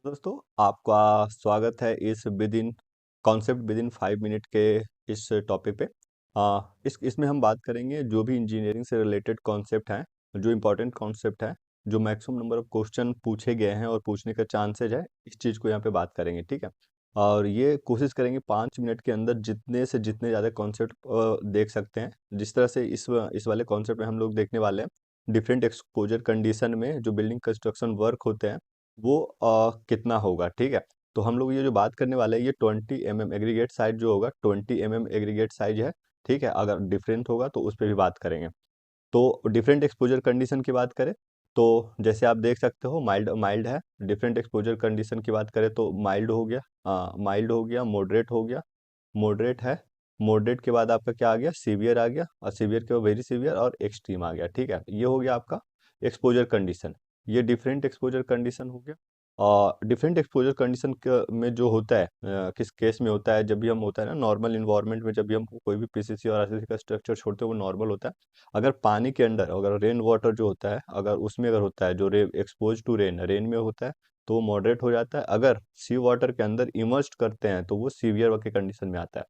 दोस्तों, आपका स्वागत है इस with in concept with in 5 minute के इस टॉपिक पे। इसमें हम बात करेंगे जो भी इंजीनियरिंग से रिलेटेड कॉन्सेप्ट हैं, जो इम्पोर्टेंट कॉन्सेप्ट हैं, जो मैक्सिमम नंबर ऑफ क्वेश्चन पूछे गए हैं और पूछने का चांसेज है, इस चीज़ को यहाँ पे बात करेंगे। ठीक है। और ये कोशिश करेंगे 5 मिनट के अंदर जितने से जितने ज़्यादा कॉन्सेप्ट देख सकते हैं। जिस तरह से इस वाले कॉन्सेप्ट में हम लोग देखने वाले हैं डिफरेंट एक्सपोजर कंडीशन में जो बिल्डिंग कंस्ट्रक्शन वर्क होते हैं वो कितना होगा। ठीक है। तो हम लोग ये जो बात करने वाले हैं ये 20 mm एग्रीगेट साइज जो होगा 20 mm एग्रीगेट साइज है। ठीक है। अगर डिफरेंट होगा तो उस पर भी बात करेंगे। तो डिफरेंट एक्सपोजर कंडीशन की बात करें तो जैसे आप देख सकते हो माइल्ड माइल्ड है। डिफरेंट एक्सपोजर कंडीशन की बात करें तो माइल्ड हो गया, माइल्ड हो गया, मॉडरेट हो गया, मॉडरेट है। मॉडरेट के बाद आपका क्या आ गया, सीवियर आ गया, और सीवियर के बाद वेरी सीवियर और एक्सट्रीम आ गया। ठीक है। ये हो गया आपका एक्सपोजर कंडीशन। ये डिफरेंट एक्सपोजर कंडीशन हो गया। और डिफरेंट एक्सपोजर कंडीशन में जो होता है किस केस में होता है, जब भी हम होता है ना नॉर्मल इन्वायरमेंट में, जब भी हम कोई भी पीसीसी और आरसीसी का स्ट्रक्चर छोड़ते हैं वो नॉर्मल होता है। अगर पानी के अंदर अगर रेन वाटर जो होता है अगर उसमें अगर होता है जो एक्सपोज टू रेन रेन में होता है तो वो मॉडरेट हो जाता है। अगर सी वाटर के अंदर इमर्स्ड करते हैं तो वो सीवियर के कंडीशन में आता है।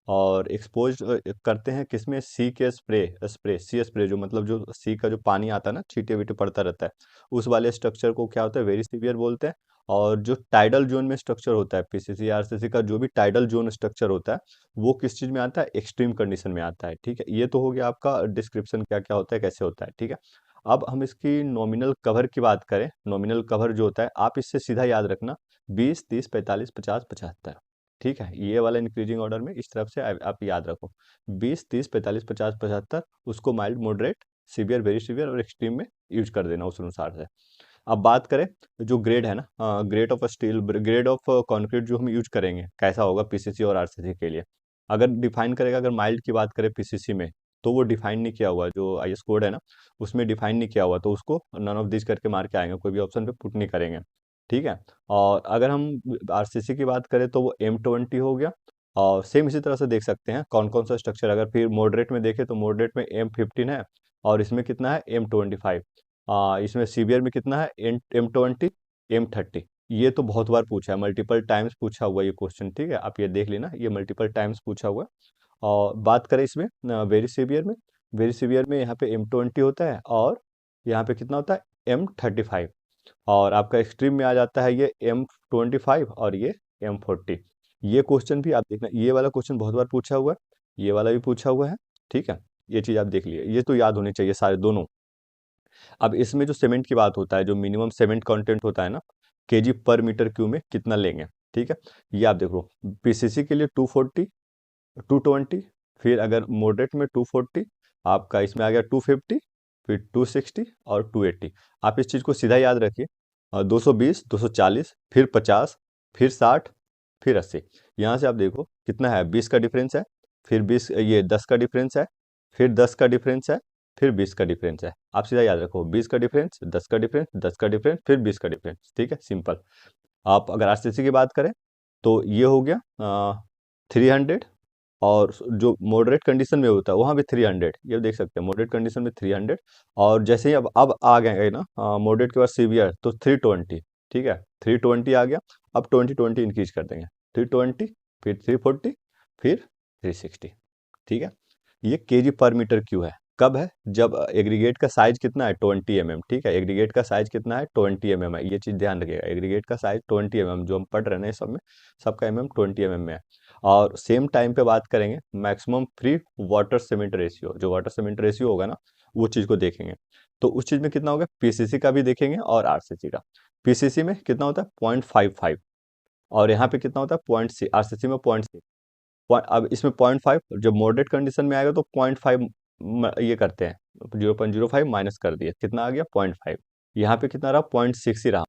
और एक्सपोज करते हैं किसमें, सी के स्प्रे स्प्रे सी स्प्रे जो मतलब जो सी का जो पानी आता है ना छींटे वीटे पड़ता रहता है, उस वाले स्ट्रक्चर को क्या होता है, वेरी सीवियर बोलते हैं। और जो टाइडल जोन में स्ट्रक्चर होता है पीसीसी आरसीसी का जो भी टाइडल जोन स्ट्रक्चर होता है वो किस चीज में आता है, एक्सट्रीम कंडीशन में आता है। ठीक है। ये तो हो गया आपका डिस्क्रिप्शन क्या क्या होता है कैसे होता है। ठीक है। अब हम इसकी नॉमिनल कवर की बात करें। नॉमिनल कवर जो होता है आप इससे सीधा याद रखना 20 30 45 50 75। ठीक है। ये वाला इंक्रीजिंग ऑर्डर में इस तरफ से आप याद रखो 20 30 45 50 75। उसको mild moderate severe very severe और एक्सट्रीम में यूज कर देना उस अनुसार से। अब बात करें जो ग्रेड है ना, grade of steel grade of concrete जो हम यूज करेंगे कैसा होगा पीसीसी और आरसीसी के लिए। अगर डिफाइन करेगा, अगर माइल्ड की बात करें पीसीसी में तो वो डिफाइन नहीं किया हुआ, जो आईएस कोड है ना उसमें डिफाइन नहीं किया हुआ, तो उसको नन ऑफ दिस करके मार के आएंगे, कोई भी ऑप्शन पे पुट नहीं करेंगे। ठीक है। और अगर हम आरसीसी की बात करें तो वो M20 हो गया। और सेम इसी तरह से देख सकते हैं कौन कौन सा स्ट्रक्चर, अगर फिर मॉडरेट में देखें तो मॉडरेट में M15 है। और इसमें कितना है, M25। इसमें सीवियर में कितना है, M20 M30। ये तो बहुत बार पूछा है, मल्टीपल टाइम्स पूछा हुआ ये क्वेश्चन। ठीक है। आप ये देख लेना, ये मल्टीपल टाइम्स पूछा हुआ है। और बात करें इसमें वेरी सीवियर में, वेरी सीवियर में यहाँ पे M20 होता है और यहाँ पे कितना होता है, M35। और आपका एक्सट्रीम में आ जाता है ये M25 और ये M40। ये क्वेश्चन भी आप देखना, ये वाला क्वेश्चन बहुत बार पूछा हुआ है, ये वाला भी पूछा हुआ है। ठीक है। ये चीज आप देख लिए, ये तो याद होनी चाहिए सारे दोनों। अब इसमें जो सीमेंट की बात होता है, जो मिनिमम सीमेंट कंटेंट होता है ना, केजी पर मीटर क्यूब में कितना लेंगे। ठीक है। ये आप देखो पीसीसी के लिए 240 220, फिर अगर मॉडरेट में 240, आपका इसमें आ गया 250, फिर 260 और 280। आप इस चीज़ को सीधा याद रखिए, 220 240 फिर 50 फिर 60 फिर 80। यहाँ से आप देखो कितना है, 20 का डिफरेंस है, फिर 20, ये 10 का डिफरेंस है, फिर 10 का डिफरेंस है, फिर 20 का डिफरेंस है। आप सीधा याद रखो 20 का डिफरेंस, 10 का डिफरेंस, 10 का डिफरेंस, फिर 20 का डिफरेंस। ठीक है, सिंपल। आप अगर आरसीसी की बात करें तो ये हो गया 300। और जो मॉडरेट कंडीशन में होता है वहाँ भी 300, ये देख सकते हैं मॉडरेट कंडीशन में 300। और जैसे ही अब आ गए ना मॉडरेट के बाद सीवियर तो 320। ठीक है, 320 आ गया। अब 20 इंक्रीज कर देंगे, 320 फिर 340 फिर 360। ठीक है। ये केजी पर मीटर क्यू है, कब है, जब एग्रीगेट का साइज कितना है, 20 mm। ठीक है, एग्रीगेट का साइज कितना है, 20 mm है। ये चीज ध्यान रखिएगा, एग्रीगेट का साइज 20 mm जो हम पढ़ रहे हैं सब में, सबका mm 20 mm में है। और सेम टाइम पे बात करेंगे maximum free water cement ratio, जो वाटर सीमेंट रेशियो होगा ना वो चीज को देखेंगे। तो उस चीज में कितना होगा, पीसीसी का भी देखेंगे और आरसीसी का। पीसीसी में कितना होता है, 0.55। और यहाँ पे कितना होता है, 0.6, आरसीसी में 0.6। अब इसमें 0.5 जब मॉडरेट कंडीशन में आएगा तो 0.5 ये करते हैं, 0.05 माइनस कर दिए, कितना आ गया, 0.5। यहाँ पे कितना रहा, 0.6 ही रहा।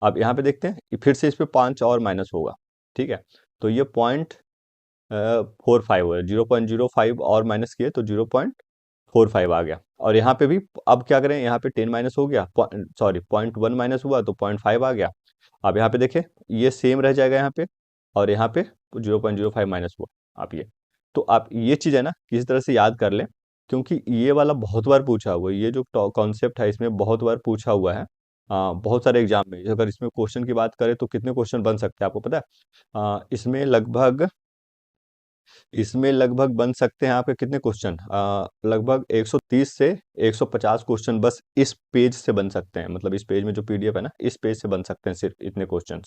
अब यहाँ पे देखते हैं फिर से इस पे 5 और माइनस होगा। ठीक है। तो ये 0.45 हुआ, 0.05 और माइनस किए तो 0.45 आ गया। और यहाँ पे भी अब क्या करें, यहाँ पे 10 माइनस हो गया, सॉरी 0.1 माइनस हुआ तो 0.5 आ गया। अब यहाँ पे देखें ये सेम रह जाएगा यहाँ पे, और यहाँ पे 0.05 माइनस हुआ। आप ये, तो आप ये चीज़ है ना किसी तरह से याद कर लें, क्योंकि ये वाला बहुत बार पूछा हुआ है, ये जो कॉन्सेप्ट है इसमें बहुत बार पूछा हुआ है। बहुत सारे एग्जाम में अगर इसमें क्वेश्चन की बात करें तो कितने क्वेश्चन बन सकते हैं आपको पता है? इसमें लगभग बन सकते हैं आपके कितने क्वेश्चन, लगभग 130 से 150 क्वेश्चन बस इस पेज से बन सकते हैं। मतलब इस पेज में जो पीडीएफ है ना, इस पेज से बन सकते हैं सिर्फ इतने क्वेश्चन।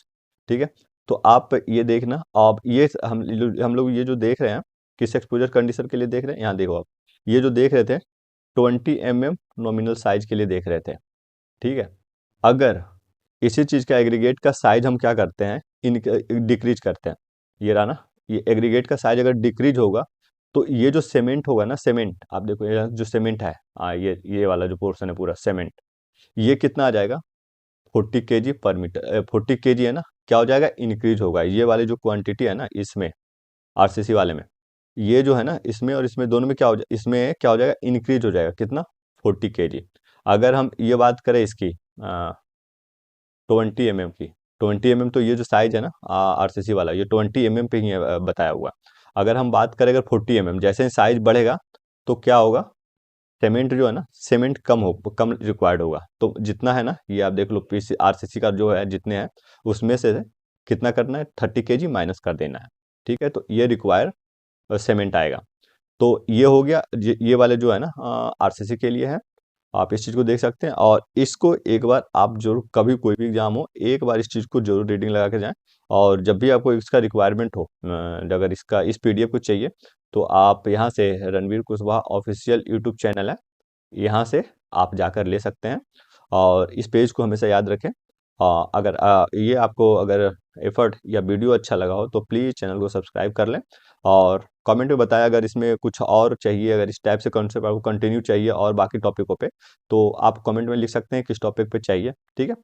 ठीक है, तो आप ये देखना। अब ये हम लोग ये जो देख रहे हैं, किस एक्सपोजर कंडीशन के लिए देख रहे हैं, यहाँ देखो आप, ये जो देख रहे थे 20 mm नॉमिनल साइज के लिए देख रहे थे। ठीक है, अगर इसी चीज का एग्रीगेट का साइज हम क्या करते हैं, इन डिक्रीज करते हैं, ये रहा ना, ये एग्रीगेट का साइज अगर डिक्रीज होगा तो ये जो सीमेंट होगा ना, सीमेंट आप देखो, ये जो सीमेंट है, ये वाला जो पोर्शन है पूरा सीमेंट, ये कितना आ जाएगा, 40 kg/मीटर, 40 kg है ना, क्या हो जाएगा, इंक्रीज होगा। ये वाली जो क्वांटिटी है ना इसमें, आरसीसी वाले में, ये जो है ना इसमें और इसमें दोनों में क्या हो जाए, इसमें क्या हो जाएगा, इंक्रीज हो जाएगा कितना, 40 kg। अगर हम ये बात करें इसकी 20 mm की, 20 mm तो ये जो साइज है ना आरसीसी वाला, ये 20 mm पे ही है, बताया हुआ। अगर हम बात करें अगर 40 mm, जैसे ही साइज बढ़ेगा तो क्या होगा, सीमेंट जो है ना, सीमेंट कम रिक्वायर्ड होगा। तो जितना है ना, ये आप देख लो, पीसी आरसीसी का जो है जितने हैं उसमें से कितना करना है, 30 kg माइनस कर देना है। ठीक है, तो ये रिक्वायर सीमेंट आएगा। तो ये हो गया, ये वाले जो है ना आरसीसी के लिए है। आप इस चीज़ को देख सकते हैं, और इसको एक बार आप जरूर, कभी कोई भी एग्जाम हो, एक बार इस चीज़ को जरूर रीडिंग लगा के जाएं। और जब भी आपको इसका रिक्वायरमेंट हो, अगर इसका इस पीडीएफ को चाहिए, तो आप यहाँ से, Ranveer Kushwaha official YouTube channel है, यहाँ से आप जाकर ले सकते हैं। और इस पेज को हमेशा याद रखें। अगर ये आपको अगर एफर्ट या वीडियो अच्छा लगा हो तो प्लीज़ चैनल को सब्सक्राइब कर लें। और कमेंट में बताएं अगर इसमें कुछ और चाहिए, अगर इस टाइप से कॉन्सेप्ट आपको कंटिन्यू चाहिए और बाकी टॉपिकों पे, तो आप कमेंट में लिख सकते हैं किस टॉपिक पे चाहिए। ठीक है।